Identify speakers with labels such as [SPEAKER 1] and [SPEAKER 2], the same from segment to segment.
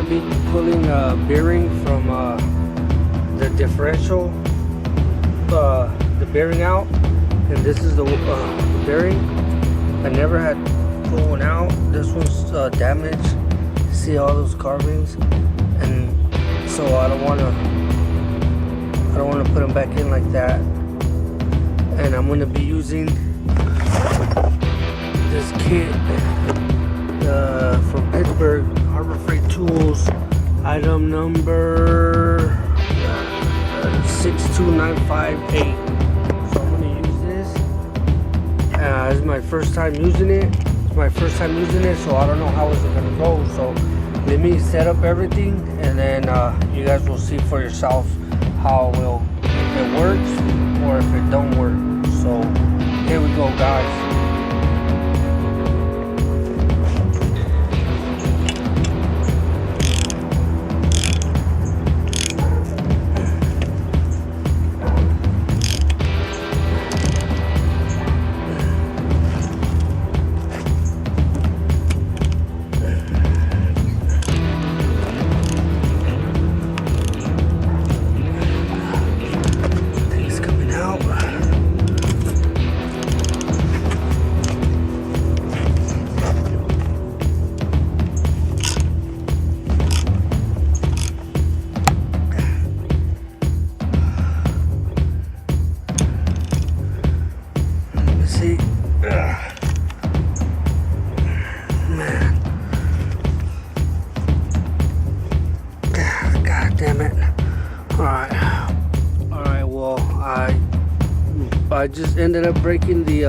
[SPEAKER 1] gonna be pulling a bearing from the differential, the bearing out, and this is the bearing. I never had pulled one out. This one's damaged. See all those carvings, and so I don't want to put them back in like that. And I'm gonna be using this kit from Pittsburgh, Harbor Freight Tools, item number 62958. So I'm gonna use this. This is my first time using it. So I don't know how it's gonna go. So let me set up everything, and then you guys will see for yourself how it will, if it works or if it don't work. So here we go, guys. Man, god damn it. Alright, well, I just ended up breaking the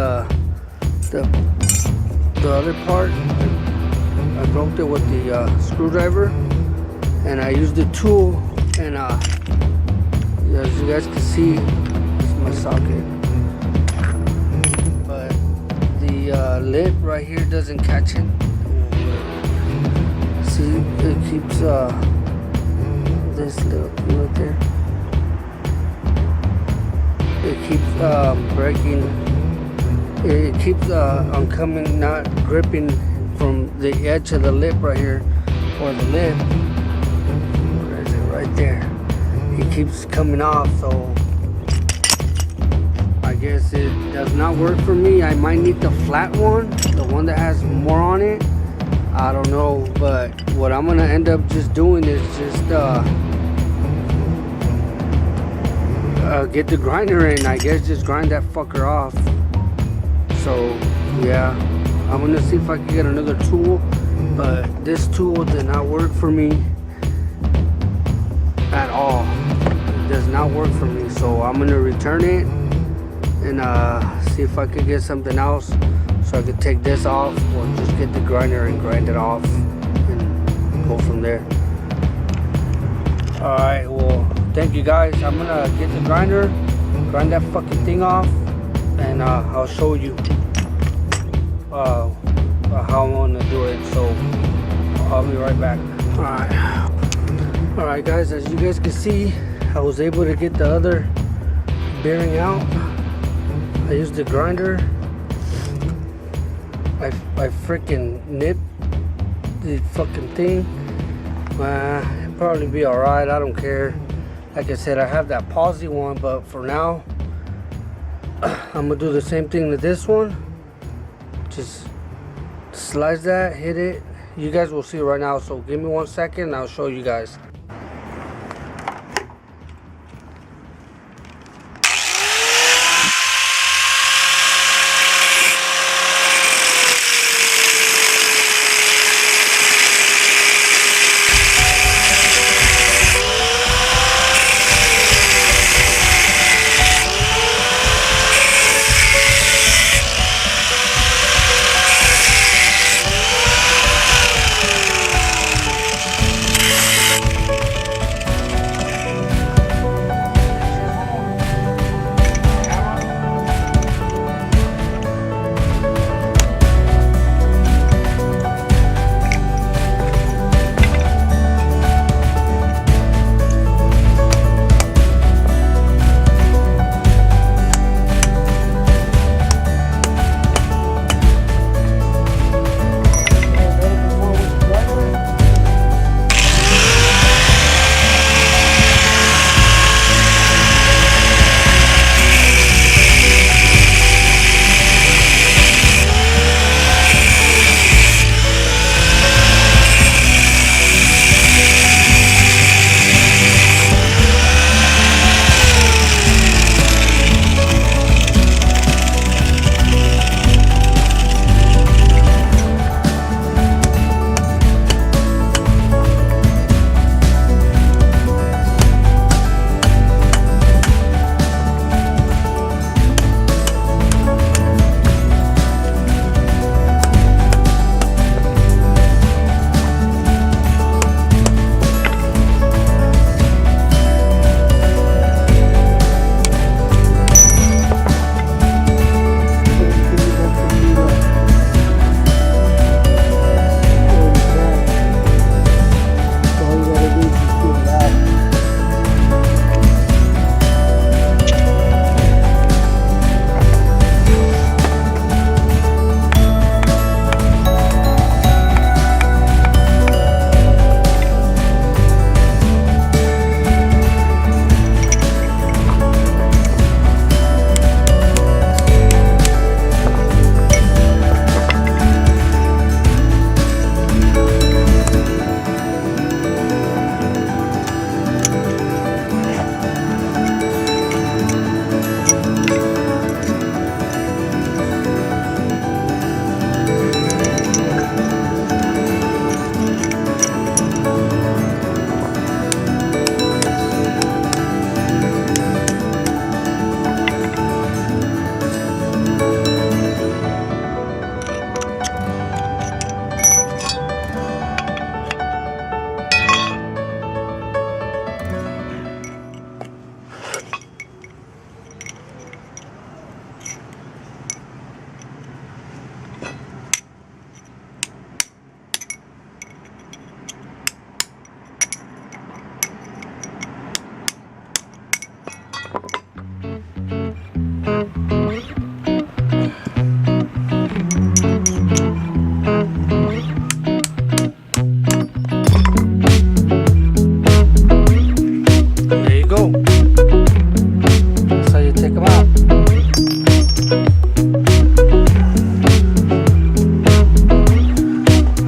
[SPEAKER 1] other part. I broke it with the screwdriver, and I used the tool, and as you guys can see, this is my socket. Lid right here doesn't catch it. See, it keeps this little thing right there. It keeps breaking. It keeps coming, not gripping from the edge of the lip right here, or the lip. Where is it? Right there. It keeps coming off, so I guess it does not work for me. I might need the flat one, the one that has more on it. I don't know, but what I'm gonna end up just doing is just get the grinder in. I guess just grind that fucker off. So yeah, I'm gonna see if I can get another tool, but this tool did not work for me at all. It does not work for me, so I'm gonna return it and see if I could get something else so I could take this off, or just get the grinder and grind it off and go from there. Alright, well, thank you guys. I'm gonna get the grinder, grind that fucking thing off, and I'll show you how I'm gonna do it. So I'll be right back. Alright guys, as you guys can see, I was able to get the other bearing out. I used the grinder. I freaking nipped the fucking thing. It'll probably be alright, I don't care. Like I said, I have that palsy one, but for now I'm gonna do the same thing to this one. Just slice that, hit it. You guys will see right now, so give me 1 second and I'll show you guys.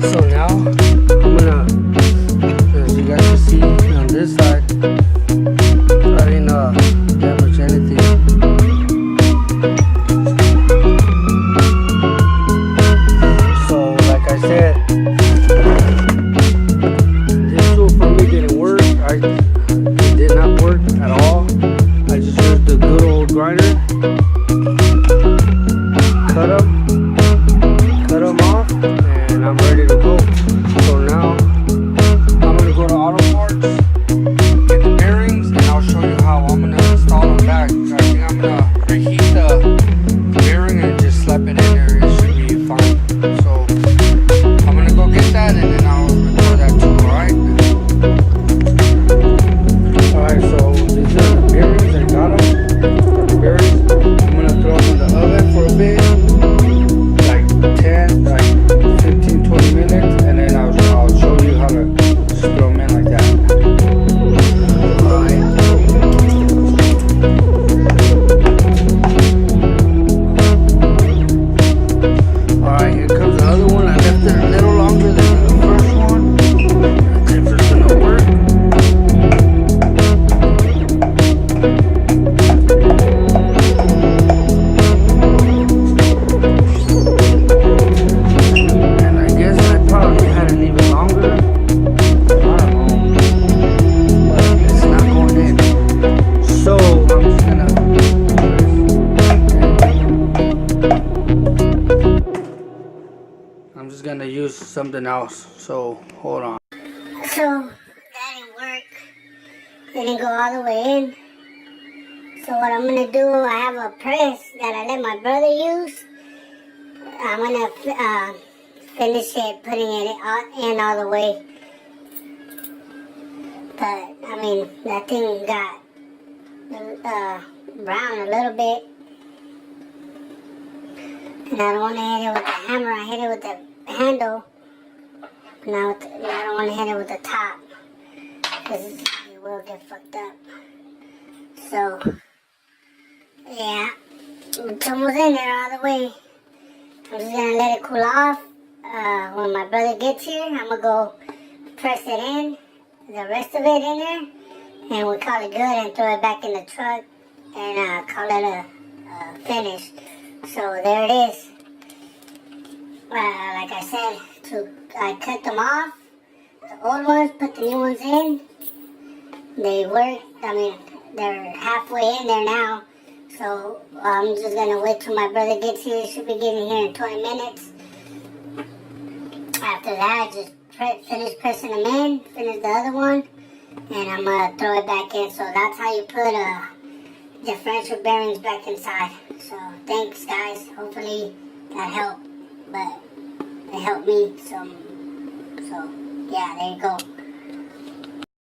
[SPEAKER 1] So now I'm gonna, as you guys can see on this side, I didn't damage anything. So like I said, this tool for me didn't work. It did not work at all. I just used the good old grinder, cut them off, and I'm ready to go. So now I'm gonna go to auto parts, get the bearings, and I'll show you how I'm gonna install them back. I think I'm gonna reheat the bearing and just slap it in there. It should be fine. So I'm gonna go get that, and then I'll record that too. Alright, so these are the bearings. I got them. The bearings. I'm gonna throw them in the oven for a bit, like 10, like 15, 20 minutes, and then I'll show you how to just throw them in like that. Alright. Alright, here comes the other one. I left it a little longer than the first one. Let's see if it's gonna work. And I guess I probably had it even longer. I don't know. But it's not going in. So I'm just gonna use something else. So hold on.
[SPEAKER 2] So that didn't work. It didn't go all the way in. So what I'm gonna do, I have a press that I let my brother use. I'm gonna finish it, putting it in all the way. But I mean, that thing got brown a little bit, and I don't want to hit it with the hammer. I hit it with the handle. Now I don't want to hit it with the top, because it will get fucked up. So yeah, it's almost in there all the way. I'm just gonna let it cool off. When my brother gets here, I'm gonna go press it in, the rest of it in there, and we call it good and throw it back in the truck and call it a finish. So there it is. Like I said, I cut them off, the old ones, put the new ones in. They work. I mean, they're halfway in there now. So I'm just gonna wait till my brother gets here. He should be getting here in 20 minutes. After that, I just finish pressing them in, finish the other one, and I'm gonna throw it back in. So that's how you put differential bearings back inside. So thanks, guys. Hopefully that helped, but it helped me. So yeah, there you go.